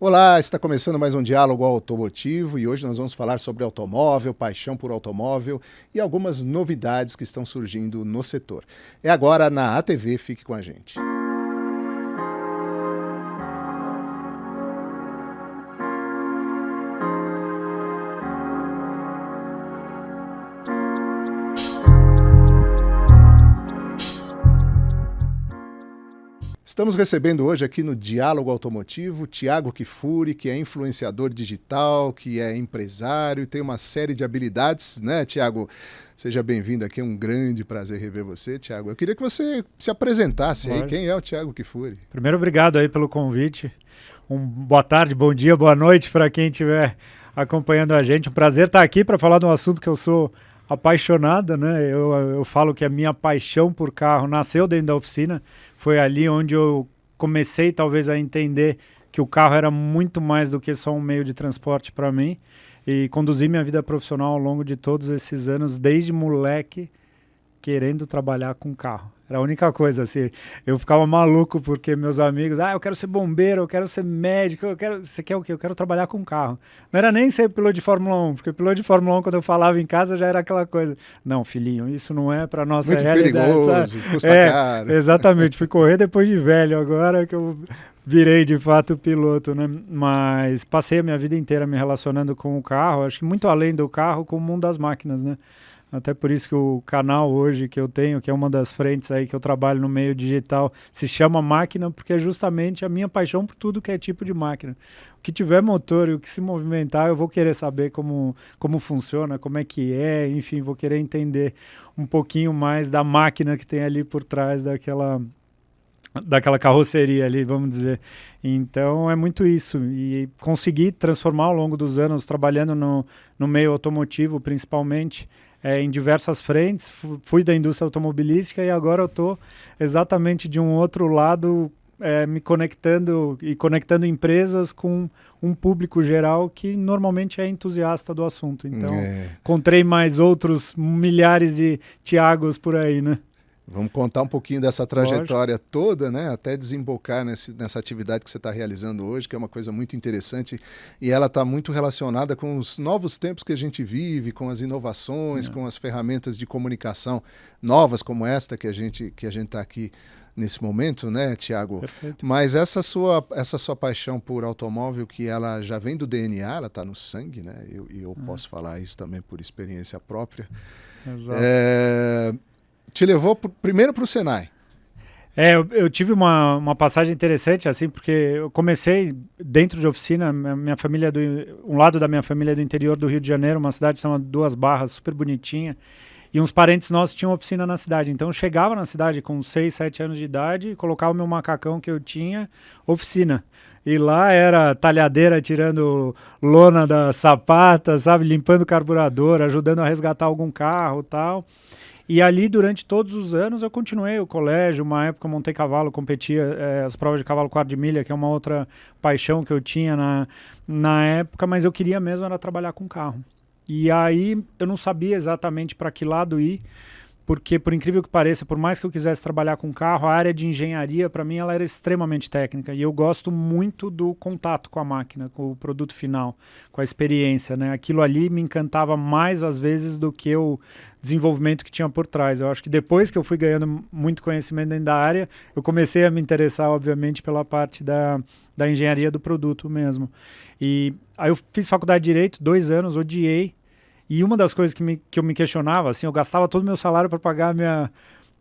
Olá, está começando mais um Diálogo Automotivo e hoje nós vamos falar sobre automóvel, paixão por automóvel e algumas novidades que estão surgindo no setor. É agora na ATV, fique com a gente. Estamos recebendo hoje aqui no Diálogo Automotivo Thiago Kifuri, que é influenciador digital, que é empresário, tem uma série de habilidades, né, Thiago? Seja bem-vindo aqui, é um grande prazer rever você, Thiago. Eu queria que você se apresentasse aí, quem é o Thiago Kifuri? Primeiro, obrigado aí pelo convite. Boa tarde, bom dia, boa noite para quem estiver acompanhando a gente. Um prazer estar aqui para falar de um assunto que eu sou apaixonado, né? Eu falo que a minha paixão por carro nasceu dentro da oficina. Foi ali onde eu comecei talvez a entender que o carro era muito mais do que só um meio de transporte para mim, e conduzi minha vida profissional ao longo de todos esses anos, desde moleque, querendo trabalhar com carro. Era a única coisa, assim, eu ficava maluco porque meus amigos, eu quero ser bombeiro, eu quero ser médico, você quer o quê? Eu quero trabalhar com carro. Não era nem ser piloto de Fórmula 1, porque piloto de Fórmula 1, quando eu falava em casa, já era aquela coisa, não, filhinho, isso não é para nossa muito realidade. Muito perigoso, custa caro. Exatamente, fui correr depois de velho, agora que eu virei de fato piloto, né? Mas passei a minha vida inteira me relacionando com o carro, acho que muito além do carro, com o mundo das máquinas, né? Até por isso que o canal hoje que eu tenho, que é uma das frentes aí que eu trabalho no meio digital, se chama Máquina, porque é justamente a minha paixão por tudo que é tipo de máquina. O que tiver motor e o que se movimentar, eu vou querer saber como funciona, como é que é, enfim, vou querer entender um pouquinho mais da máquina que tem ali por trás daquela carroceria ali, vamos dizer. Então é muito isso, e consegui transformar ao longo dos anos, trabalhando no meio automotivo principalmente, em diversas frentes, fui da indústria automobilística e agora eu estou exatamente de um outro lado, me conectando empresas com um público geral que normalmente é entusiasta do assunto. Então, encontrei mais outros milhares de Thiagos por aí, né? Vamos contar um pouquinho dessa trajetória toda, né? Até desembocar nessa atividade que você está realizando hoje, que é uma coisa muito interessante, e ela está muito relacionada com os novos tempos que a gente vive, com as inovações, com as ferramentas de comunicação novas como esta que a gente está aqui nesse momento, né, Thiago? Perfeito. Mas essa sua paixão por automóvel, que ela já vem do DNA, ela está no sangue, né? Eu posso falar isso também por experiência própria. Exato. Te levou primeiro para o Senai. Eu tive uma passagem interessante, assim, porque eu comecei dentro de oficina, minha família um lado da minha família é do interior do Rio de Janeiro, uma cidade chamada Duas Barras, super bonitinha, e uns parentes nossos tinham oficina na cidade. Então eu chegava na cidade com 6, 7 anos de idade, colocava o meu macacão que eu tinha, oficina. E lá era talhadeira tirando lona da sapata, sabe, limpando carburador, ajudando a resgatar algum carro e tal. E ali, durante todos os anos, eu continuei o colégio. Uma época eu montei cavalo, competia as provas de cavalo quarto de milha, que é uma outra paixão que eu tinha na época, mas eu queria mesmo era trabalhar com carro. E aí eu não sabia exatamente para que lado ir, porque, por incrível que pareça, por mais que eu quisesse trabalhar com carro, a área de engenharia, para mim, ela era extremamente técnica. E eu gosto muito do contato com a máquina, com o produto final, com a experiência, né? Aquilo ali me encantava mais, às vezes, do que o desenvolvimento que tinha por trás. Eu acho que depois que eu fui ganhando muito conhecimento dentro da área, eu comecei a me interessar, obviamente, pela parte da engenharia do produto mesmo. E aí eu fiz faculdade de Direito, 2 anos, odiei. E uma das coisas que eu me questionava, assim, eu gastava todo o meu salário para pagar a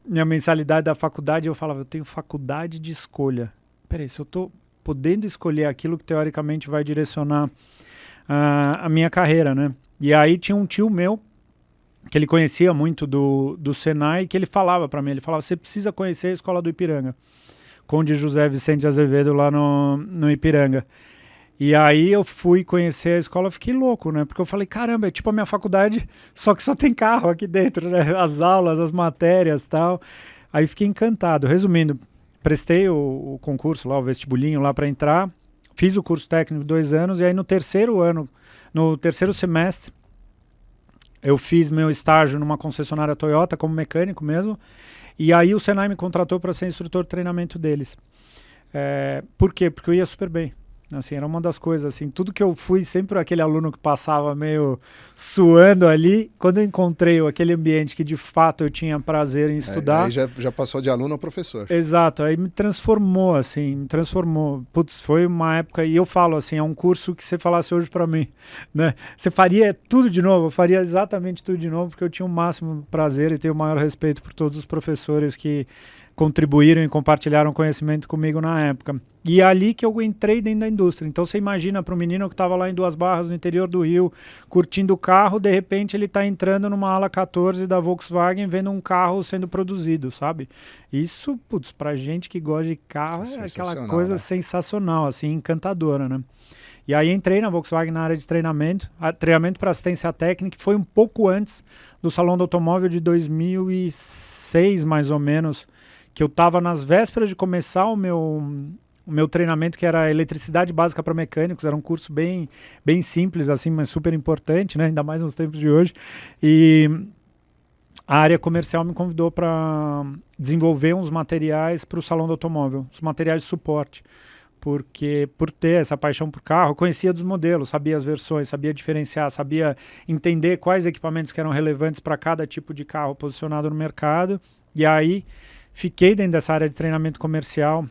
minha mensalidade da faculdade, e eu falava, eu tenho faculdade de escolha. Peraí, se eu estou podendo escolher aquilo que teoricamente vai direcionar a minha carreira, né? E aí tinha um tio meu, que ele conhecia muito do Senai, que ele falava para mim, ele falava, você precisa conhecer a Escola do Ipiranga, Conde José Vicente Azevedo lá no Ipiranga. E aí eu fui conhecer a escola, fiquei louco, né? Porque eu falei, caramba, é tipo a minha faculdade, só que só tem carro aqui dentro, né? As aulas, as matérias e tal. Aí fiquei encantado. Resumindo, prestei o concurso lá, o vestibulinho lá para entrar, fiz o curso técnico 2 anos, e aí no terceiro semestre, eu fiz meu estágio numa concessionária Toyota como mecânico mesmo, e aí o Senai me contratou para ser instrutor de treinamento deles. Por quê? Porque eu ia super bem. Assim, era uma das coisas, assim, tudo que eu fui, sempre aquele aluno que passava meio suando ali, quando eu encontrei aquele ambiente que de fato eu tinha prazer em estudar. Aí já passou de aluno a professor. Exato, aí me transformou, assim, me transformou. Putz, foi uma época, e eu falo assim, é um curso que você falasse hoje para mim, né? Você faria tudo de novo? Eu faria exatamente tudo de novo, porque eu tinha o máximo prazer e tenho o maior respeito por todos os professores que contribuíram e compartilharam conhecimento comigo na época. E é ali que eu entrei dentro da indústria. Então você imagina para um menino que estava lá em Duas Barras, no interior do Rio, curtindo o carro, de repente ele está entrando numa ala 14 da Volkswagen, vendo um carro sendo produzido, sabe? Isso, putz, pra gente que gosta de carro, é aquela coisa, né, sensacional, assim, encantadora, né? E aí entrei na Volkswagen na área de treinamento para assistência técnica, que foi um pouco antes do Salão do Automóvel de 2006, mais ou menos, que eu estava nas vésperas de começar o meu treinamento, que era eletricidade básica para mecânicos. Era um curso bem simples, assim, mas super importante, né? Ainda mais nos tempos de hoje. E a área comercial me convidou para desenvolver uns materiais para o Salão do Automóvel, os materiais de suporte. Porque, por ter essa paixão por carro, eu conhecia dos modelos, sabia as versões, sabia diferenciar, sabia entender quais equipamentos que eram relevantes para cada tipo de carro posicionado no mercado. E aí fiquei dentro dessa área de treinamento comercial,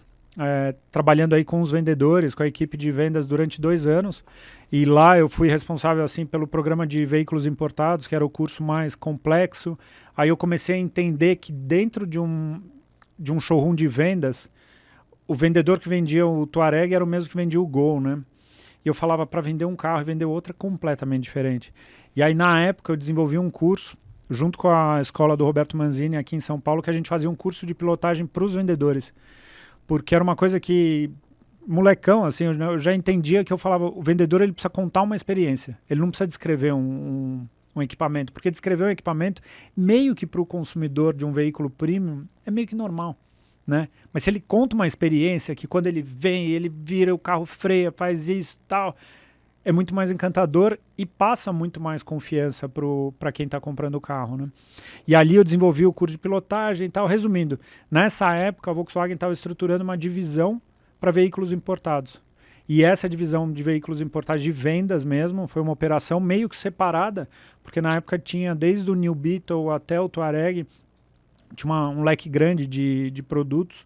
trabalhando aí com os vendedores, com a equipe de vendas durante 2 anos. E lá eu fui responsável assim pelo programa de veículos importados, que era o curso mais complexo. Aí eu comecei a entender que dentro de um showroom de vendas, o vendedor que vendia o Touareg era o mesmo que vendia o Gol, né? E eu falava para vender um carro e vender outro é completamente diferente. E aí na época eu desenvolvi um curso junto com a escola do Roberto Manzini aqui em São Paulo, que a gente fazia um curso de pilotagem para os vendedores. Porque era uma coisa que, molecão, assim, eu já entendia que eu falava, o vendedor ele precisa contar uma experiência, ele não precisa descrever um equipamento, porque descrever um equipamento, meio que para o consumidor de um veículo premium, é meio que normal, né? Mas se ele conta uma experiência que quando ele vem, ele vira o carro, freia, faz isso e tal, é muito mais encantador e passa muito mais confiança para quem está comprando o carro, né? E ali eu desenvolvi o curso de pilotagem e tal. Resumindo, nessa época a Volkswagen estava estruturando uma divisão para veículos importados. E essa divisão de veículos importados de vendas mesmo foi uma operação meio que separada, porque na época tinha desde o New Beetle até o Touareg, tinha um leque grande de produtos.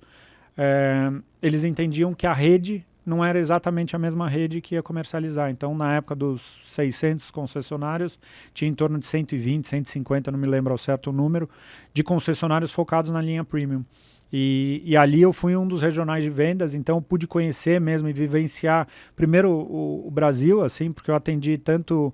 Eles entendiam que a rede não era exatamente a mesma rede que ia comercializar. Então, na época dos 600 concessionários, tinha em torno de 120, 150, não me lembro ao certo o número, de concessionários focados na linha premium. E ali eu fui um dos regionais de vendas, então eu pude conhecer mesmo e vivenciar primeiro o Brasil, assim, porque eu atendi tanto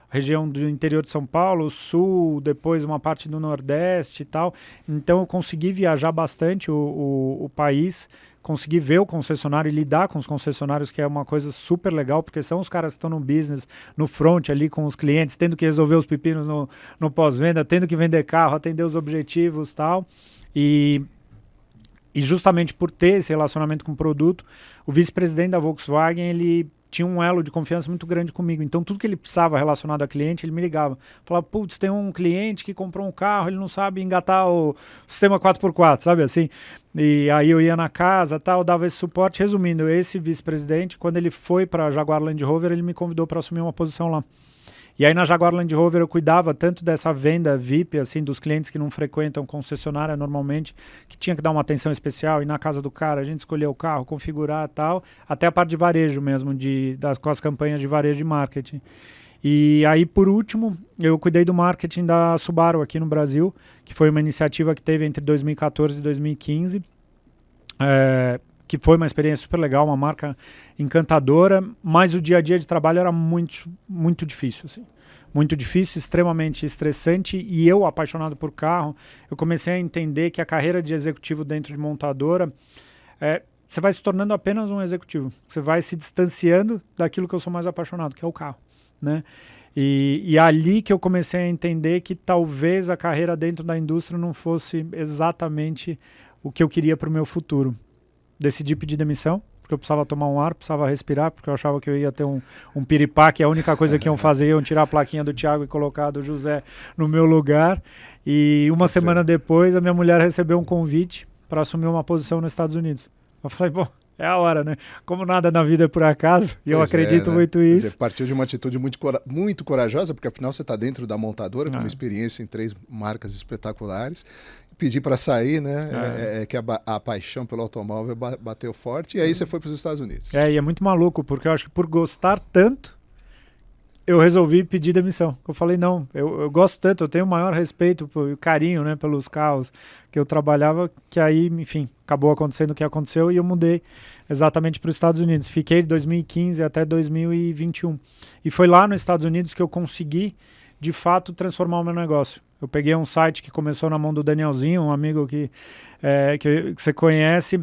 a região do interior de São Paulo, sul, depois uma parte do Nordeste e tal. Então eu consegui viajar bastante o país, consegui ver o concessionário e lidar com os concessionários, que é uma coisa super legal, porque são os caras que estão no business, no front ali com os clientes, tendo que resolver os pepinos no pós-venda, tendo que vender carro, atender os objetivos e tal. E justamente por ter esse relacionamento com o produto, o vice-presidente da Volkswagen, ele tinha um elo de confiança muito grande comigo. Então, tudo que ele precisava relacionado a cliente, ele me ligava. Falava, putz, tem um cliente que comprou um carro, ele não sabe engatar o sistema 4x4, sabe assim? E aí eu ia na casa, tal, dava esse suporte. Resumindo, esse vice-presidente, quando ele foi para a Jaguar Land Rover, ele me convidou para assumir uma posição lá. E aí na Jaguar Land Rover eu cuidava tanto dessa venda VIP, assim, dos clientes que não frequentam concessionária normalmente, que tinha que dar uma atenção especial, ir na casa do cara, a gente escolher o carro, configurar e tal, até a parte de varejo mesmo, com as campanhas de varejo de marketing. E aí, por último, eu cuidei do marketing da Subaru aqui no Brasil, que foi uma iniciativa que teve entre 2014 e 2015, que foi uma experiência super legal, uma marca encantadora, mas o dia a dia de trabalho era muito, muito difícil, assim. Muito difícil, extremamente estressante, e eu, apaixonado por carro, eu comecei a entender que a carreira de executivo dentro de montadora, você vai se tornando apenas um executivo, você vai se distanciando daquilo que eu sou mais apaixonado, que é o carro, né? E ali que eu comecei a entender que talvez a carreira dentro da indústria não fosse exatamente o que eu queria para o meu futuro. Decidi pedir demissão, porque eu precisava tomar um ar, precisava respirar, porque eu achava que eu ia ter um piripá, que a única coisa que iam fazer iam tirar a plaquinha do Thiago e colocar a do José no meu lugar. E uma semana depois, a minha mulher recebeu um convite para assumir uma posição nos Estados Unidos. Eu falei, bom, é a hora, né? Como nada na vida é por acaso, e eu acredito muito nisso. Você partiu de uma atitude muito corajosa, porque afinal você está dentro da montadora, com uma experiência em 3 marcas espetaculares. Pedir para sair, né? Que a paixão pelo automóvel bateu forte, e aí você foi para os Estados Unidos. E é muito maluco, porque eu acho que por gostar tanto, eu resolvi pedir demissão. Eu falei, não, eu gosto tanto, eu tenho o maior respeito e carinho, né, pelos carros que eu trabalhava, que aí, enfim, acabou acontecendo o que aconteceu e eu mudei exatamente para os Estados Unidos. Fiquei de 2015 até 2021. E foi lá nos Estados Unidos que eu consegui, de fato, transformar o meu negócio. Eu peguei um site que começou na mão do Danielzinho, um amigo que você conhece,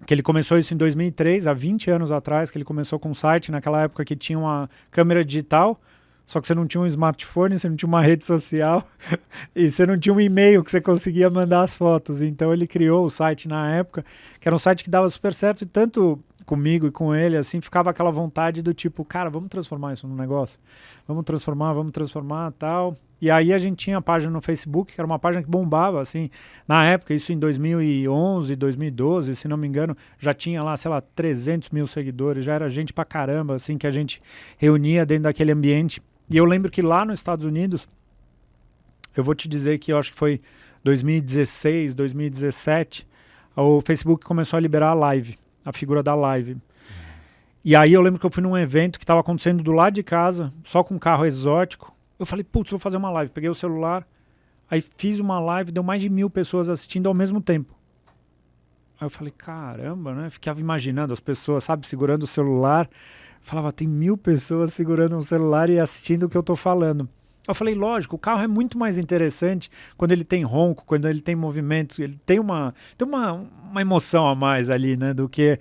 que ele começou isso em 2003, há 20 anos atrás, que ele começou com um site, naquela época que tinha uma câmera digital, só que você não tinha um smartphone, você não tinha uma rede social e você não tinha um e-mail que você conseguia mandar as fotos. Então ele criou o site na época, que era um site que dava super certo, e tanto comigo e com ele, assim, ficava aquela vontade do tipo, cara, vamos transformar isso num negócio? Vamos transformar, tal. E aí a gente tinha a página no Facebook, que era uma página que bombava, assim, na época, isso em 2011, 2012, se não me engano, já tinha lá, sei lá, 300 mil seguidores, já era gente pra caramba, assim, que a gente reunia dentro daquele ambiente. E eu lembro que lá nos Estados Unidos, eu vou te dizer que eu acho que foi 2016, 2017, o Facebook começou a liberar a live, a figura da live. E aí eu lembro que eu fui num evento que estava acontecendo do lado de casa, só com um carro exótico. Eu falei, putz, vou fazer uma live. Peguei o celular, aí fiz uma live, deu mais de 1000 pessoas assistindo ao mesmo tempo. Aí eu falei, caramba, né? Ficava imaginando as pessoas, sabe, segurando o celular. Falava, tem 1000 pessoas segurando um celular e assistindo o que eu tô falando. Eu falei, lógico, o carro é muito mais interessante quando ele tem ronco, quando ele tem movimento, ele tem uma emoção a mais ali, né, do que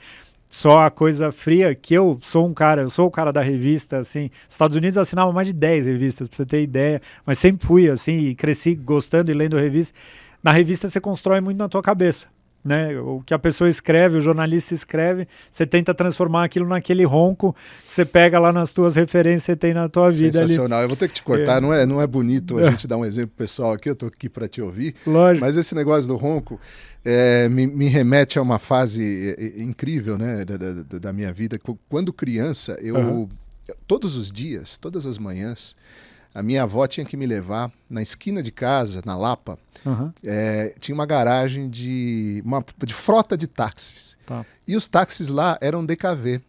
só a coisa fria, que eu sou o cara da revista, assim. Estados Unidos eu assinava mais de 10 revistas, pra você ter ideia, mas sempre fui, assim, e cresci gostando e lendo revista. Na revista você constrói muito na tua cabeça, né? O que a pessoa escreve, o jornalista escreve, você tenta transformar aquilo naquele ronco que você pega lá nas tuas referências que você tem na tua vida. Sensacional. Ali. Eu vou ter que te cortar, não é bonito a gente dar um exemplo pessoal aqui, eu tô aqui para te ouvir. Lógico. Mas esse negócio do ronco me remete a uma fase incrível, né, da minha vida. Quando criança, todos os dias, todas as manhãs, a minha avó tinha que me levar na esquina de casa, na Lapa. Tinha uma garagem de frota de táxis. Tá. E os táxis lá eram DKV.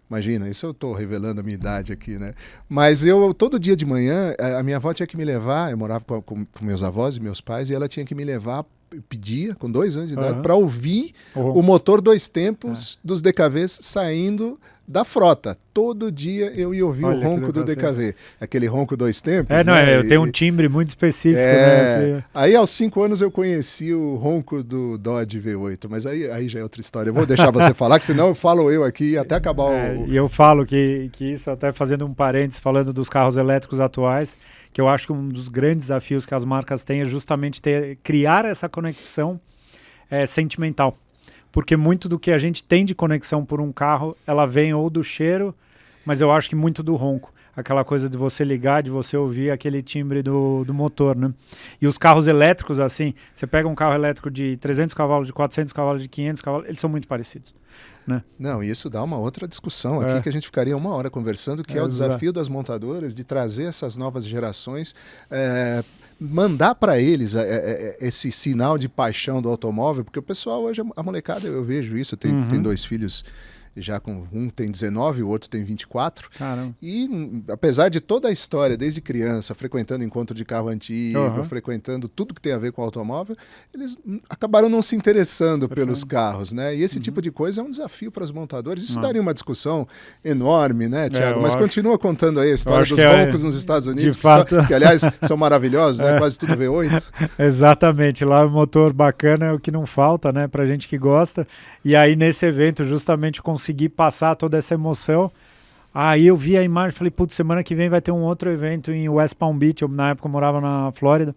Imagina, isso eu estou revelando a minha idade aqui, né? Mas todo dia de manhã, a minha avó tinha que me levar, eu morava com meus avós e meus pais, e ela tinha que me levar, pedia, com 2 anos de idade, para ouvir o motor 2 tempos dos DKVs saindo da frota. Todo dia eu ia ouvir o ronco do DKV. Aquele ronco 2 tempos. Eu tenho um timbre muito específico. Né? Aí aos 5 anos eu conheci o ronco do Dodge V8, mas aí já é outra história. Eu vou deixar você falar, que senão eu falo eu aqui até acabar o... E eu falo que isso, até fazendo um parênteses, falando dos carros elétricos atuais, que eu acho que um dos grandes desafios que as marcas têm é justamente criar essa conexão sentimental. Porque muito do que a gente tem de conexão por um carro, ela vem ou do cheiro, mas eu acho que muito do ronco. Aquela coisa de você ligar, de você ouvir aquele timbre do motor, né? E os carros elétricos, assim, você pega um carro elétrico de 300 cavalos, de 400 cavalos, de 500 cavalos, eles são muito parecidos, né? Não, isso dá uma outra discussão aqui que a gente ficaria 1 hora conversando, que é o desafio das montadoras de trazer essas novas gerações, mandar para eles esse sinal de paixão do automóvel, porque o pessoal hoje, a molecada, eu vejo isso, tem 2 filhos já com um tem 19, o outro tem 24. Caramba. E apesar de toda a história, desde criança, frequentando encontro de carro antigo, frequentando tudo que tem a ver com automóvel, eles acabaram não se interessando pelos carros, né? E esse tipo de coisa é um desafio para os montadores. Isso daria uma discussão enorme, né, Thiago? Mas continua contando aí a história dos roncos nos Estados Unidos, que aliás são maravilhosos, né? Quase tudo V8. Exatamente, lá o motor bacana é o que não falta, né, pra gente que gosta. E aí nesse evento justamente consegui passar toda essa emoção. Aí eu vi a imagem e falei, putz, semana que vem vai ter um outro evento em West Palm Beach. Na época eu morava na Flórida.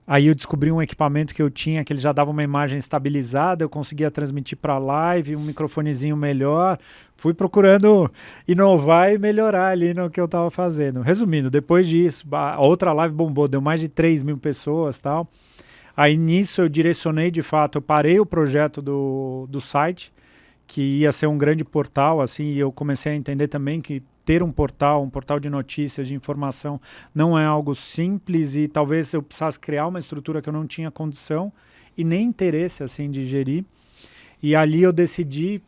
Aí eu descobri um equipamento que eu tinha, que ele já dava uma imagem estabilizada, eu conseguia transmitir para live, um microfonezinho melhor. Fui procurando inovar e melhorar ali no que eu estava fazendo. Resumindo, depois disso, a outra live bombou, deu mais de 3.000 pessoas e tal. Aí nisso eu direcionei, de fato, eu parei o projeto do site, que ia ser um grande portal, assim, e eu comecei a entender também que ter um portal de notícias, de informação, não é algo simples e talvez eu precisasse criar uma estrutura que eu não tinha condição e nem interesse, assim, de gerir. E ali eu decidi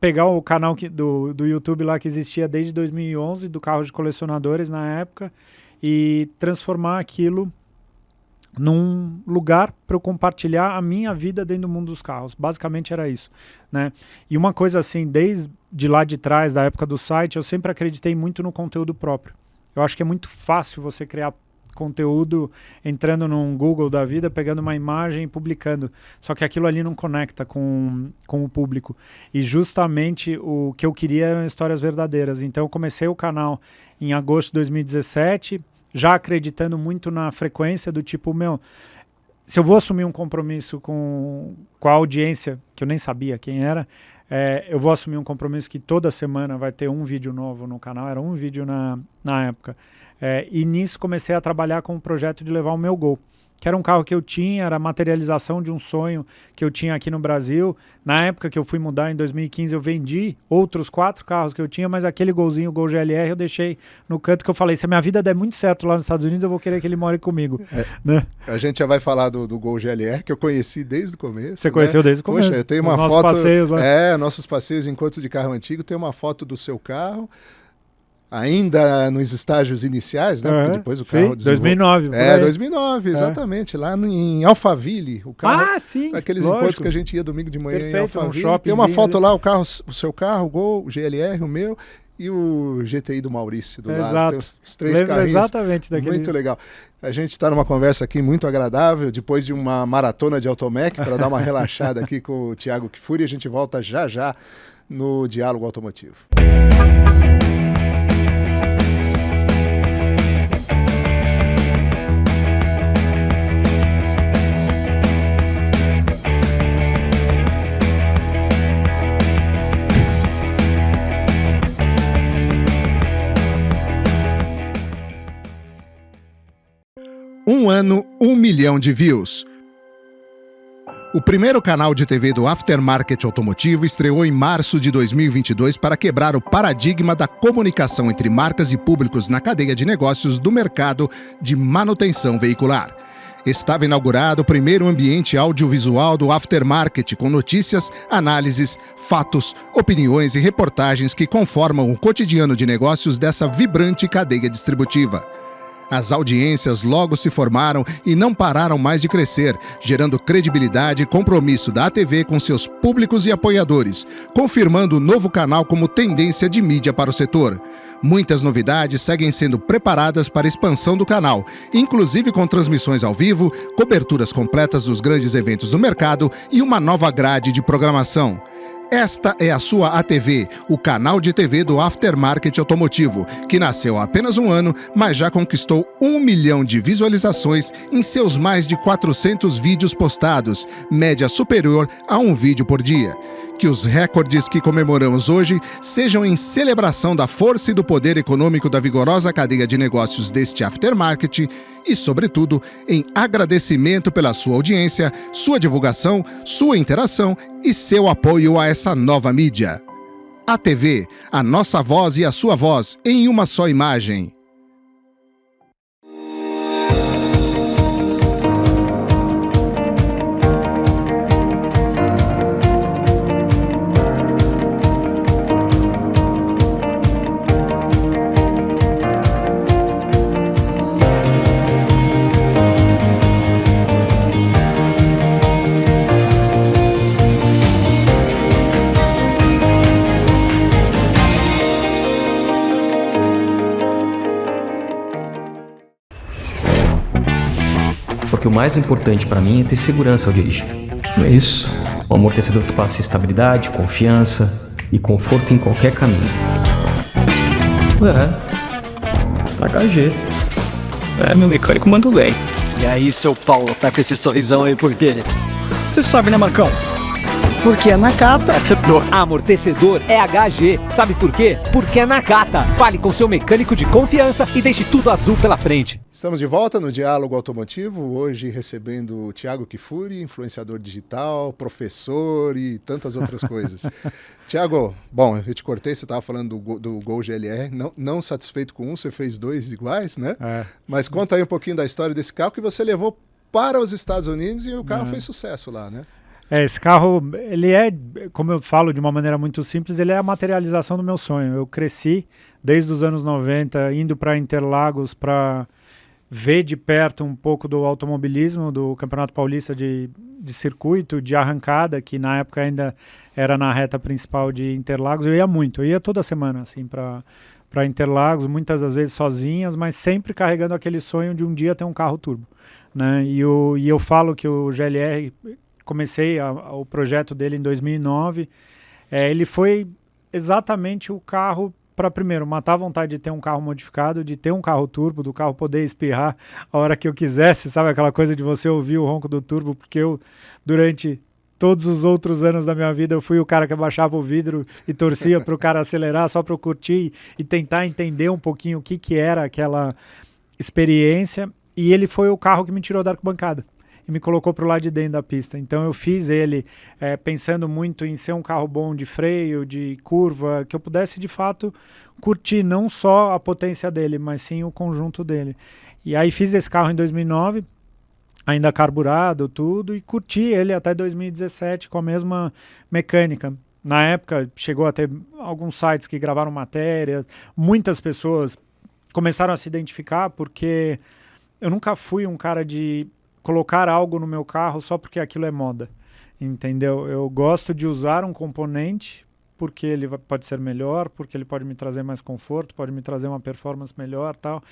pegar o canal do YouTube lá que existia desde 2011, do Carro de Colecionadores na época, e transformar aquilo num lugar para eu compartilhar a minha vida dentro do mundo dos carros. Basicamente era isso, né? E uma coisa assim, desde lá de trás, da época do site, eu sempre acreditei muito no conteúdo próprio. Eu acho que é muito fácil você criar conteúdo entrando num Google da vida, pegando uma imagem e publicando. Só que aquilo ali não conecta com o público. E justamente o que eu queria eram histórias verdadeiras. Então eu comecei o canal em agosto de 2017, já acreditando muito na frequência do tipo, se eu vou assumir um compromisso com a audiência, que eu nem sabia quem era, eu vou assumir um compromisso que toda semana vai ter um vídeo novo no canal, era um vídeo na época. E nisso comecei a trabalhar com o projeto de levar o meu Gol, que era um carro que eu tinha, era a materialização de um sonho que eu tinha aqui no Brasil. Na época que eu fui mudar, em 2015, eu vendi outros 4 carros que eu tinha, mas aquele Golzinho, o Gol GLR, eu deixei no canto que eu falei, se a minha vida der muito certo lá nos Estados Unidos, eu vou querer que ele more comigo. Né? A gente já vai falar do Gol GLR, que eu conheci desde o começo. Você conheceu desde o começo? Poxa, eu tenho uma nossos foto... passeios lá. Nossos passeios encontros de carro antigo, tem uma foto do seu carro, ainda nos estágios iniciais, né? Porque depois o carro... Sim, 2009. 2009, exatamente. Lá em Alphaville, o carro... sim, aqueles lógico. Encontros que a gente ia domingo de manhã em Alphaville. Um tem uma foto lá, o seu carro, o Gol, o GLR, o meu, e o GTI do Maurício do lado. Tem os 3 carrinhos. Exatamente daquele... Muito legal. A gente está numa conversa aqui muito agradável, depois de uma maratona de Automec, para dar uma relaxada aqui com o Thiago Kfouri. A gente volta já no Diálogo Automotivo. Um ano, 1 milhão de views. O primeiro canal de TV do aftermarket automotivo estreou em março de 2022 para quebrar o paradigma da comunicação entre marcas e públicos na cadeia de negócios do mercado de manutenção veicular. Estava inaugurado o primeiro ambiente audiovisual do aftermarket, com notícias, análises, fatos, opiniões e reportagens que conformam o cotidiano de negócios dessa vibrante cadeia distributiva. As audiências logo se formaram e não pararam mais de crescer, gerando credibilidade e compromisso da ATV com seus públicos e apoiadores, confirmando o novo canal como tendência de mídia para o setor. Muitas novidades seguem sendo preparadas para a expansão do canal, inclusive com transmissões ao vivo, coberturas completas dos grandes eventos do mercado e uma nova grade de programação. Esta é a sua ATV, o canal de TV do aftermarket automotivo, que nasceu há apenas um ano, mas já conquistou 1 milhão de visualizações em seus mais de 400 vídeos postados, média superior a um vídeo por dia. Que os recordes que comemoramos hoje sejam em celebração da força e do poder econômico da vigorosa cadeia de negócios deste aftermarket e, sobretudo, em agradecimento pela sua audiência, sua divulgação, sua interação e seu apoio a essa nova mídia. A TV, a nossa voz e a sua voz em uma só imagem. Porque o mais importante para mim é ter segurança ao dirigir. Não é isso? Um amortecedor que passe estabilidade, confiança e conforto em qualquer caminho. HG. Meu mecânico mandou bem. E aí, seu Paulo, tá com esse sorrisão aí por quê? Você sabe, né, Marcão? Porque é Nakata. Amortecedor é HG. Sabe por quê? Porque é Nakata. Fale com seu mecânico de confiança e deixe tudo azul pela frente. Estamos de volta no Diálogo Automotivo, hoje recebendo o Thiago Kifuri, influenciador digital, professor e tantas outras coisas. Thiago, bom, eu te cortei, você estava falando do Gol GLR, não satisfeito com um, você fez 2 iguais, né? Mas conta aí um pouquinho da história desse carro que você levou para os Estados Unidos e o carro fez sucesso lá, né? Esse carro, ele é, como eu falo de uma maneira muito simples, ele é a materialização do meu sonho. Eu cresci desde os anos 90, indo para Interlagos para ver de perto um pouco do automobilismo, do Campeonato Paulista de circuito, de arrancada, que na época ainda era na reta principal de Interlagos. Eu ia muito, eu ia toda semana assim, para Interlagos, muitas das vezes sozinhas, mas sempre carregando aquele sonho de um dia ter um carro turbo, né? E eu falo que o GLR... Comecei o projeto dele em 2009. Ele foi exatamente o carro para, primeiro, matar a vontade de ter um carro modificado, de ter um carro turbo, do carro poder espirrar a hora que eu quisesse, sabe? Aquela coisa de você ouvir o ronco do turbo, porque eu, durante todos os outros anos da minha vida, eu fui o cara que abaixava o vidro e torcia para o cara acelerar só para eu curtir e tentar entender um pouquinho o que era aquela experiência. E ele foi o carro que me tirou da arquibancada e me colocou para o lado de dentro da pista. Então eu fiz ele pensando muito em ser um carro bom de freio, de curva, que eu pudesse de fato curtir não só a potência dele, mas sim o conjunto dele. E aí fiz esse carro em 2009, ainda carburado, tudo, e curti ele até 2017 com a mesma mecânica. Na época chegou a ter alguns sites que gravaram matérias, muitas pessoas começaram a se identificar, porque eu nunca fui um cara de colocar algo no meu carro só porque aquilo é moda, entendeu? Eu gosto de usar um componente porque ele pode ser melhor, porque ele pode me trazer mais conforto, pode me trazer uma performance melhor, tal.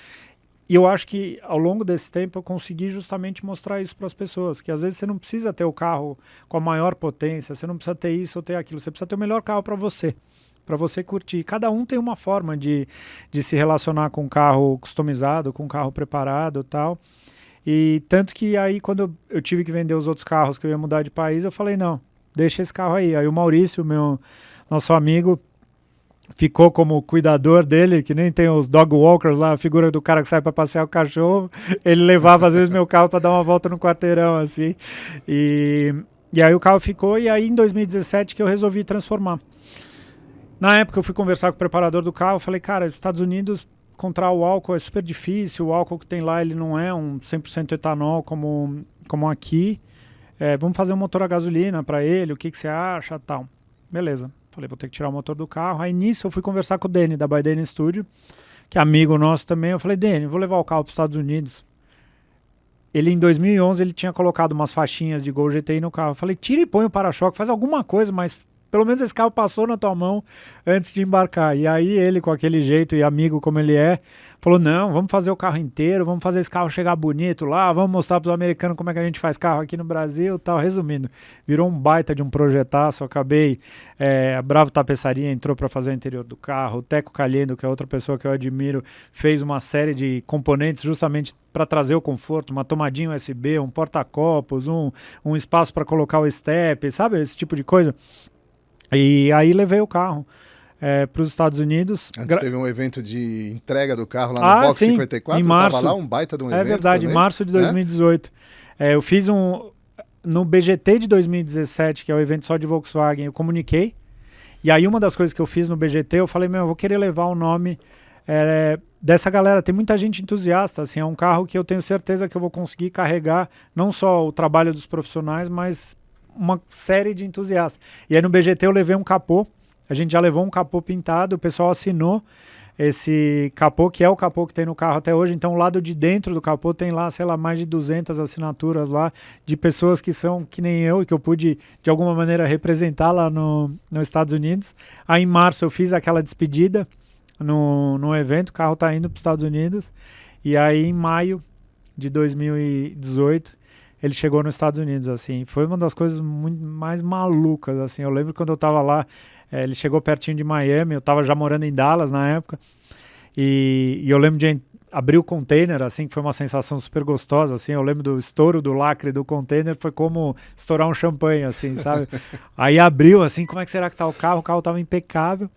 E eu acho que ao longo desse tempo eu consegui justamente mostrar isso para as pessoas, que às vezes você não precisa ter o carro com a maior potência, você não precisa ter isso ou ter aquilo, você precisa ter o melhor carro para você curtir. Cada um tem uma forma de se relacionar com um carro customizado, com um carro preparado, tal. E tanto que aí quando eu tive que vender os outros carros, que eu ia mudar de país, eu falei, não, deixa esse carro aí. Aí o Maurício, nosso amigo, ficou como cuidador dele, que nem tem os dog walkers lá, a figura do cara que sai para passear o cachorro. Ele levava às vezes meu carro para dar uma volta no quarteirão, assim. E aí o carro ficou, e aí em 2017 que eu resolvi transformar. Na época eu fui conversar com o preparador do carro, falei, cara, os Estados Unidos... encontrar o álcool é super difícil, o álcool que tem lá ele não é um 100% etanol como aqui, vamos fazer um motor a gasolina para ele, o que você acha, tal. Beleza, falei, vou ter que tirar o motor do carro. Aí nisso eu fui conversar com o Danny, da By Danny Studio, que é amigo nosso também. Eu falei, Danny, vou levar o carro para os Estados Unidos. Ele em 2011 ele tinha colocado umas faixinhas de Gol GTI no carro. Eu falei, tira e põe o para-choque, faz alguma coisa, mas... pelo menos esse carro passou na tua mão antes de embarcar. E aí ele, com aquele jeito e amigo como ele é, falou, não, vamos fazer o carro inteiro, vamos fazer esse carro chegar bonito lá, vamos mostrar para os americanos como é que a gente faz carro aqui no Brasil e tal. Resumindo, virou um baita de um projetaço. Acabei, a Bravo Tapeçaria entrou para fazer o interior do carro, o Teco Calhendo, que é outra pessoa que eu admiro, fez uma série de componentes justamente para trazer o conforto, uma tomadinha USB, um porta-copos, um espaço para colocar o step, sabe, esse tipo de coisa. E aí levei o carro para os Estados Unidos. Antes teve um evento de entrega do carro lá no Box sim, 54, em março. Tava lá um baita de um evento. É verdade, também. em março de 2018. Eu fiz no BGT de 2017, que é o evento só de Volkswagen, eu comuniquei. E aí uma das coisas que eu fiz no BGT, eu falei, eu vou querer levar o nome dessa galera. Tem muita gente entusiasta, assim, é um carro que eu tenho certeza que eu vou conseguir carregar não só o trabalho dos profissionais, mas uma série de entusiastas. E aí no BGT eu levei um capô, a gente já levou um capô pintado, o pessoal assinou esse capô, que é o capô que tem no carro até hoje. Então o lado de dentro do capô tem lá, sei lá, mais de 200 assinaturas lá, de pessoas que são que nem eu, e que eu pude de alguma maneira representar lá nos Estados Unidos. Aí em março eu fiz aquela despedida no evento, o carro tá indo para os Estados Unidos, e aí em maio de 2018 ele chegou nos Estados Unidos, assim. Foi uma das coisas muito mais malucas, assim. Eu lembro quando eu tava lá, ele chegou pertinho de Miami, eu tava já morando em Dallas na época, e eu lembro de abrir o container, assim, que foi uma sensação super gostosa, assim, eu lembro do estouro do lacre do container, foi como estourar um champanhe, assim, sabe? Aí abriu, assim, como é que será que tá o carro tava impecável.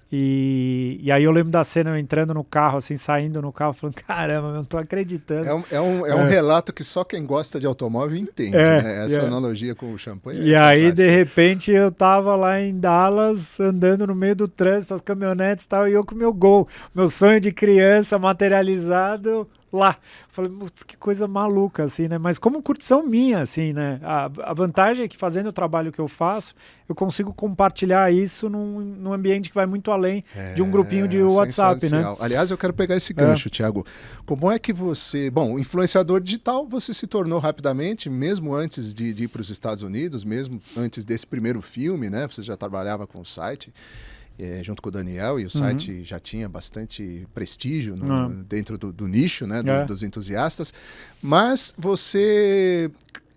E aí eu lembro da cena, eu entrando no carro, assim, saindo no carro, falando, caramba, eu não tô acreditando. É um relato que só quem gosta de automóvel entende, né? Essa analogia com o champanhe. E aí, de repente, eu tava lá em Dallas, andando no meio do trânsito, as caminhonetes e tal, e eu com o meu Gol, meu sonho de criança materializado lá. Falei, putz, que coisa maluca, assim, né? Mas como curtição minha, assim, né? A vantagem é que fazendo o trabalho que eu faço, eu consigo compartilhar isso num ambiente que vai muito além de um grupinho de WhatsApp, né? Aliás, eu quero pegar esse gancho, Thiago. Como é que você... Bom, influenciador digital você se tornou rapidamente, mesmo antes de ir para os Estados Unidos, mesmo antes desse primeiro filme, né? Você já trabalhava com o site... junto com o Daniel, e o site já tinha bastante prestígio dentro do nicho, né, dos entusiastas, mas você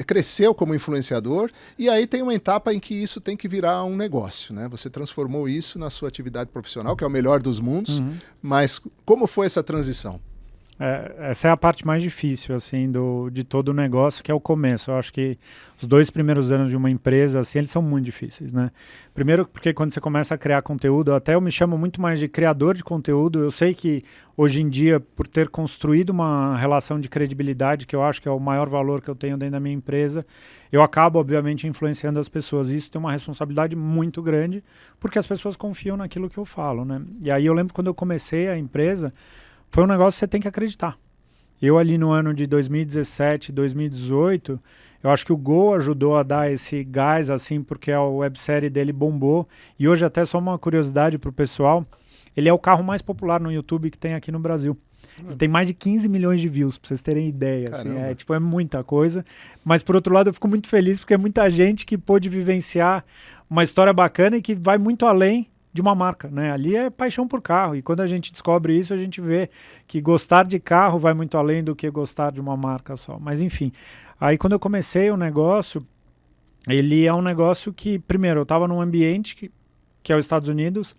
cresceu como influenciador e aí tem uma etapa em que isso tem que virar um negócio, né? Você transformou isso na sua atividade profissional, que é o melhor dos mundos, mas como foi essa transição? Essa é a parte mais difícil, assim, de todo o negócio, que é o começo. Eu acho que os 2 primeiros anos de uma empresa, assim, eles são muito difíceis, né? Primeiro porque quando você começa a criar conteúdo, até eu me chamo muito mais de criador de conteúdo. Eu sei que hoje em dia, por ter construído uma relação de credibilidade, que eu acho que é o maior valor que eu tenho dentro da minha empresa, eu acabo, obviamente, influenciando as pessoas. Isso tem uma responsabilidade muito grande, porque as pessoas confiam naquilo que eu falo, né? E aí eu lembro quando eu comecei a empresa, foi um negócio que você tem que acreditar. Eu ali no ano de 2017, 2018, eu acho que o Gol ajudou a dar esse gás, assim, porque a websérie dele bombou. E hoje até só uma curiosidade para o pessoal, ele é o carro mais popular no YouTube que tem aqui no Brasil. Ele tem mais de 15 milhões de views, para vocês terem ideia. Assim, é muita coisa. Mas, por outro lado, eu fico muito feliz porque é muita gente que pôde vivenciar uma história bacana e que vai muito além de uma marca, né? Ali é paixão por carro, e quando a gente descobre isso, a gente vê que gostar de carro vai muito além do que gostar de uma marca só. Mas enfim, aí quando eu comecei o negócio, ele é um negócio que, primeiro, eu estava num ambiente que é os Estados Unidos,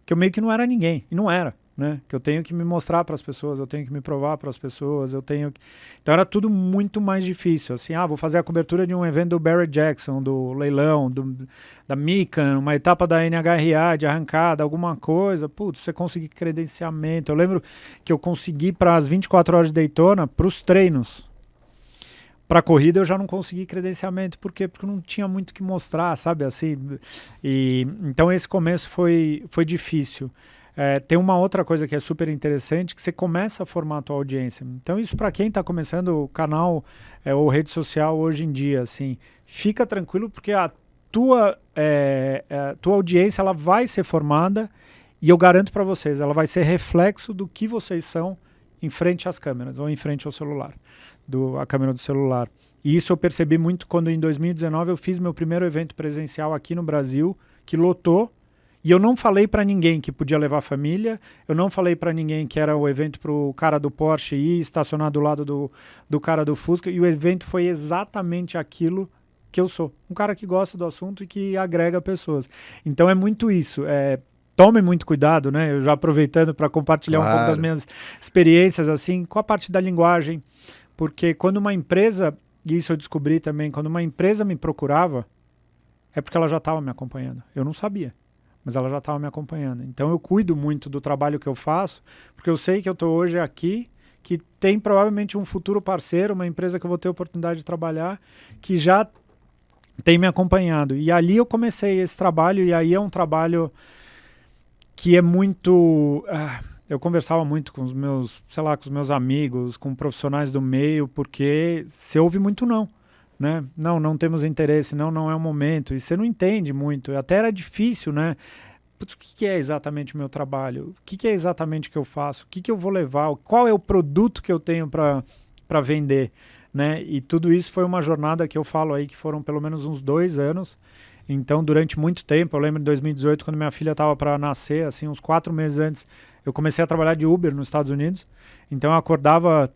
que eu meio que não era ninguém, e não era, né? Que eu tenho que me mostrar para as pessoas, eu tenho que me provar para as pessoas, então era tudo muito mais difícil, assim, vou fazer a cobertura de um evento do Barrett Jackson, do leilão, da Mikan, uma etapa da NHRA de arrancada, alguma coisa, putz, você conseguir credenciamento. Eu lembro que eu consegui para as 24 horas de Daytona, para os treinos. Para a corrida eu já não consegui credenciamento, por quê? Porque eu não tinha muito o que mostrar, sabe, assim, então esse começo foi difícil. Tem uma outra coisa que é super interessante, que você começa a formar a tua audiência. Então isso para quem está começando o canal ou rede social hoje em dia, assim, fica tranquilo porque a tua audiência ela vai ser formada e eu garanto para vocês, ela vai ser reflexo do que vocês são em frente às câmeras ou em frente ao celular, a câmera do celular. E isso eu percebi muito quando em 2019 eu fiz meu primeiro evento presencial aqui no Brasil, que lotou. E eu não falei para ninguém que podia levar a família, eu não falei para ninguém que era o evento para o cara do Porsche ir estacionar do lado do cara do Fusca, e o evento foi exatamente aquilo que eu sou. Um cara que gosta do assunto e que agrega pessoas. Então é muito isso. Tomem muito cuidado, né? Eu já aproveitando para compartilhar um pouco das minhas experiências, assim, com a parte da linguagem. Porque quando uma empresa, e isso eu descobri também, quando uma empresa me procurava, é porque ela já estava me acompanhando. Eu não sabia, mas ela já estava me acompanhando. Então eu cuido muito do trabalho que eu faço, porque eu sei que eu estou hoje aqui, que tem provavelmente um futuro parceiro, uma empresa que eu vou ter oportunidade de trabalhar, que já tem me acompanhado. E ali eu comecei esse trabalho, e aí é um trabalho que é muito... eu conversava muito com os meus, com os meus amigos, com profissionais do meio, porque você ouve muito não. Né? Não temos interesse, não é o momento, e você não entende muito, até era difícil, né? Putz, o que é exatamente o meu trabalho? O que é exatamente que eu faço? O que eu vou levar? Qual é o produto que eu tenho para vender? Né? E tudo isso foi uma jornada que eu falo aí que foram pelo menos uns 2 anos. Então, durante muito tempo, eu lembro de 2018, quando minha filha estava para nascer, assim, uns 4 meses antes, eu comecei a trabalhar de Uber nos Estados Unidos. Então, eu acordava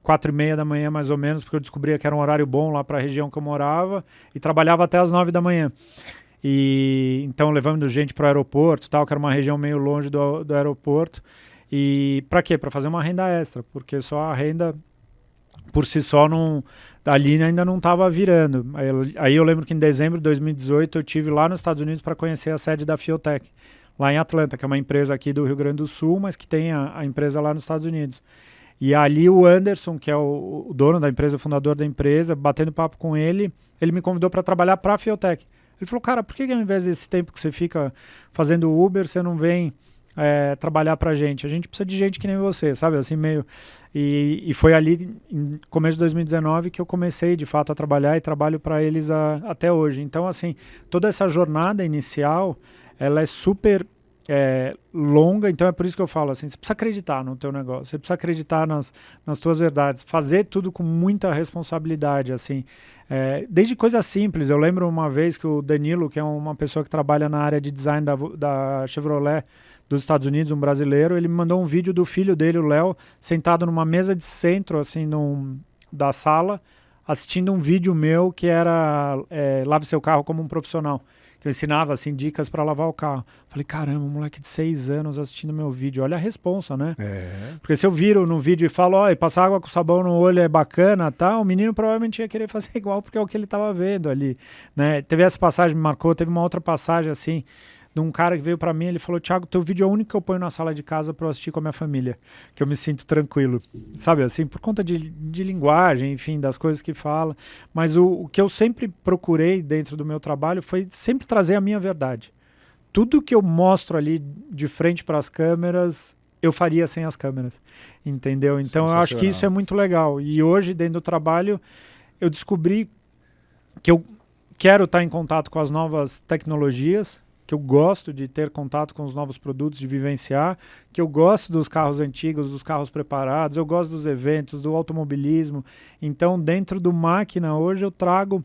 4h30 da manhã, mais ou menos, porque eu descobria que era um horário bom lá para a região que eu morava, e trabalhava até as 9 da manhã. E então, levando gente para o aeroporto, tal, que era uma região meio longe do aeroporto. E para quê? Para fazer uma renda extra, porque só a renda por si só ali ainda não estava virando. Aí eu lembro que em dezembro de 2018 eu tive lá nos Estados Unidos para conhecer a sede da Fiotech, lá em Atlanta, que é uma empresa aqui do Rio Grande do Sul, mas que tem a empresa lá nos Estados Unidos. E ali o Anderson, que é o dono da empresa, o fundador da empresa, batendo papo com ele me convidou para trabalhar para a Fiotech. Ele falou, cara, por que ao invés desse tempo que você fica fazendo Uber, você não vem trabalhar pra gente? A gente precisa de gente que nem você, sabe? Assim, meio... E foi ali, em começo de 2019, que eu comecei, de fato, a trabalhar e trabalho para eles até hoje. Então, assim, toda essa jornada inicial, ela é super longa, então é por isso que eu falo assim, você precisa acreditar no teu negócio, você precisa acreditar nas tuas verdades, fazer tudo com muita responsabilidade, assim, desde coisas simples. Eu lembro uma vez que o Danilo, que é uma pessoa que trabalha na área de design da Chevrolet dos Estados Unidos, um brasileiro, ele me mandou um vídeo do filho dele, o Léo, sentado numa mesa de centro, assim, da sala, assistindo um vídeo meu que era lave seu carro como um profissional. Eu ensinava, assim, dicas para lavar o carro. Falei, caramba, um moleque de 6 anos assistindo meu vídeo. Olha a responsa, né? Porque se eu viro no vídeo e falo, passar água com sabão no olho é bacana, tá? O menino provavelmente ia querer fazer igual, porque é o que ele estava vendo ali, né? Teve essa passagem, me marcou. Teve uma outra passagem, assim, de um cara que veio para mim, ele falou, Thiago, teu vídeo é o único que eu ponho na sala de casa para eu assistir com a minha família, que eu me sinto tranquilo, sabe, assim, por conta de linguagem, enfim, das coisas que fala, mas o que eu sempre procurei dentro do meu trabalho foi sempre trazer a minha verdade. Tudo que eu mostro ali de frente para as câmeras, eu faria sem as câmeras, entendeu? Então eu acho que isso é muito legal, e hoje dentro do trabalho eu descobri que eu quero estar em contato com as novas tecnologias, que eu gosto de ter contato com os novos produtos, de vivenciar, que eu gosto dos carros antigos, dos carros preparados, eu gosto dos eventos, do automobilismo. Então, dentro do Máquina, hoje eu trago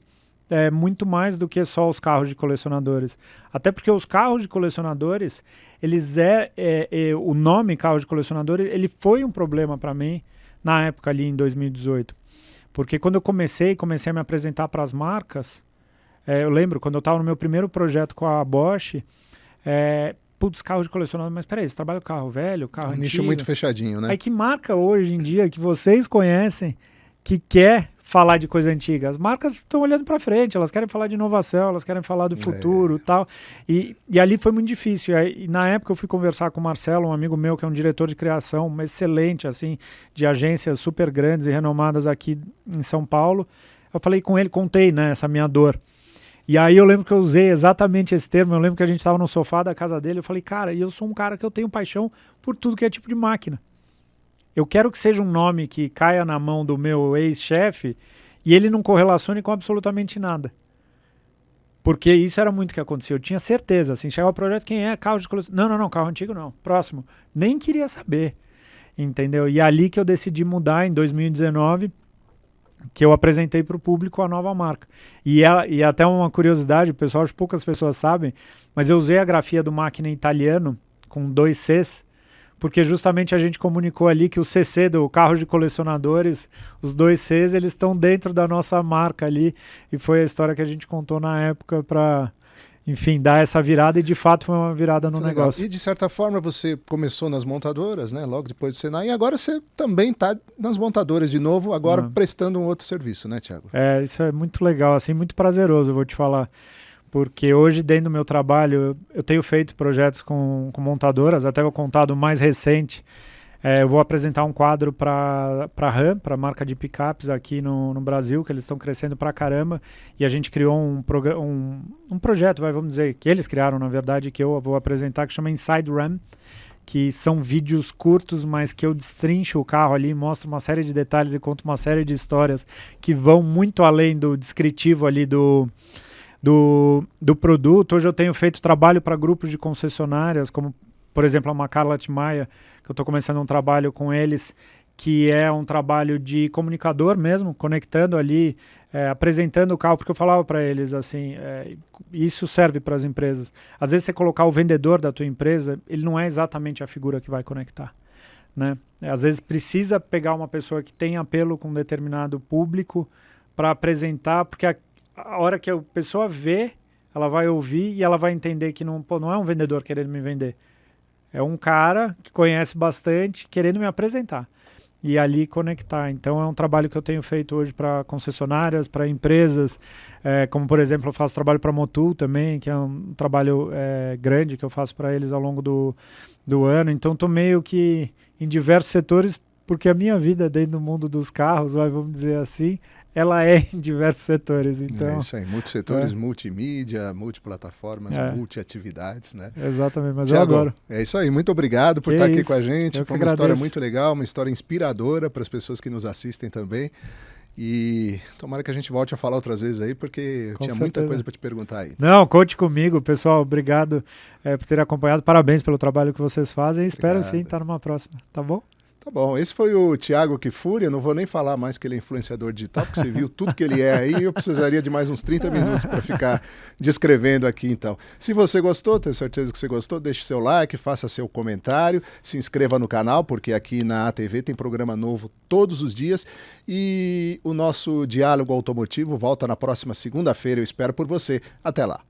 muito mais do que só os carros de colecionadores. Até porque os carros de colecionadores, o nome carro de colecionador, ele foi um problema para mim na época ali em 2018. Porque quando eu comecei a me apresentar para as marcas, eu lembro, quando eu estava no meu primeiro projeto com a Bosch, carro de colecionador, mas peraí, você trabalha com carro velho, carro antigo? Nicho muito fechadinho, né? Aí que marca hoje em dia que vocês conhecem que quer falar de coisa antiga? As marcas estão olhando para frente, elas querem falar de inovação, elas querem falar do futuro e tal. E ali foi muito difícil. E na época eu fui conversar com o Marcelo, um amigo meu que é um diretor de criação, excelente, assim, de agências super grandes e renomadas aqui em São Paulo. Eu falei com ele, contei, né, essa minha dor. E aí eu lembro que eu usei exatamente esse termo, eu lembro que a gente estava no sofá da casa dele, eu falei, cara, eu sou um cara que eu tenho paixão por tudo que é tipo de máquina. Eu quero que seja um nome que caia na mão do meu ex-chefe e ele não correlacione com absolutamente nada. Porque isso era muito o que acontecia, eu tinha certeza, assim, chegava o projeto, quem é? Carro de coleção? Não, carro antigo não, próximo. Nem queria saber, entendeu? E ali que eu decidi mudar em 2019, que eu apresentei para o público a nova marca. E até uma curiosidade, pessoal, acho que poucas pessoas sabem, mas eu usei a grafia do Máquina em italiano, com 2 Cs, porque justamente a gente comunicou ali que o CC do carro de colecionadores, os 2 Cs, eles estão dentro da nossa marca ali, e foi a história que a gente contou na época para, enfim, dar essa virada, e de fato foi uma virada no negócio. E de certa forma você começou nas montadoras, né? Logo depois do Senai, e agora você também está nas montadoras de novo, agora prestando um outro serviço, né, Thiago? Isso é muito legal, assim, muito prazeroso, eu vou te falar. Porque hoje, dentro do meu trabalho, eu tenho feito projetos com montadoras, até vou contar do mais recente. Eu vou apresentar um quadro para a RAM, para a marca de picapes aqui no Brasil, que eles estão crescendo pra caramba, e a gente criou um projeto, vamos dizer, que eles criaram, na verdade, que eu vou apresentar, que chama Inside RAM, que são vídeos curtos, mas que eu destrincho o carro ali, mostro uma série de detalhes e conto uma série de histórias que vão muito além do descritivo ali do produto. Hoje eu tenho feito trabalho para grupos de concessionárias, como, por exemplo, a Macarlat Maia, que eu estou começando um trabalho com eles, que é um trabalho de comunicador mesmo, conectando ali, apresentando o carro, porque eu falava para eles assim, isso serve para as empresas. Às vezes você colocar o vendedor da tua empresa, ele não é exatamente a figura que vai conectar, né? Às vezes precisa pegar uma pessoa que tem apelo com um determinado público para apresentar, porque a hora que a pessoa vê, ela vai ouvir e ela vai entender que não é um vendedor querendo me vender. É um cara que conhece bastante, querendo me apresentar. E ali conectar. Então é um trabalho que eu tenho feito hoje para concessionárias, para empresas, como por exemplo eu faço trabalho para a Motul também, que é um trabalho grande que eu faço para eles ao longo do ano. Então estou meio que em diversos setores, porque a minha vida dentro do mundo dos carros, vamos dizer assim, ela é em diversos setores. Então, é isso aí, multissetores, multimídia, multiplataformas, multiatividades, né? Exatamente, mas Thiago, eu adoro. É isso aí, muito obrigado por estar aqui com a gente. Foi uma história muito legal, uma história inspiradora para as pessoas que nos assistem também. E tomara que a gente volte a falar outras vezes aí, porque tinha muita coisa para te perguntar aí. Não, conte comigo, pessoal. Obrigado por ter acompanhado. Parabéns pelo trabalho que vocês fazem. Espero sim estar numa próxima, tá bom? Tá bom, esse foi o Thiago Kfouri. Eu não vou nem falar mais que ele é influenciador digital, porque você viu tudo que ele é aí, eu precisaria de mais uns 30 minutos para ficar descrevendo aqui então. Se você gostou, tenho certeza que você gostou, deixe seu like, faça seu comentário, se inscreva no canal, porque aqui na ATV tem programa novo todos os dias e o nosso Diálogo Automotivo volta na próxima segunda-feira, eu espero por você. Até lá.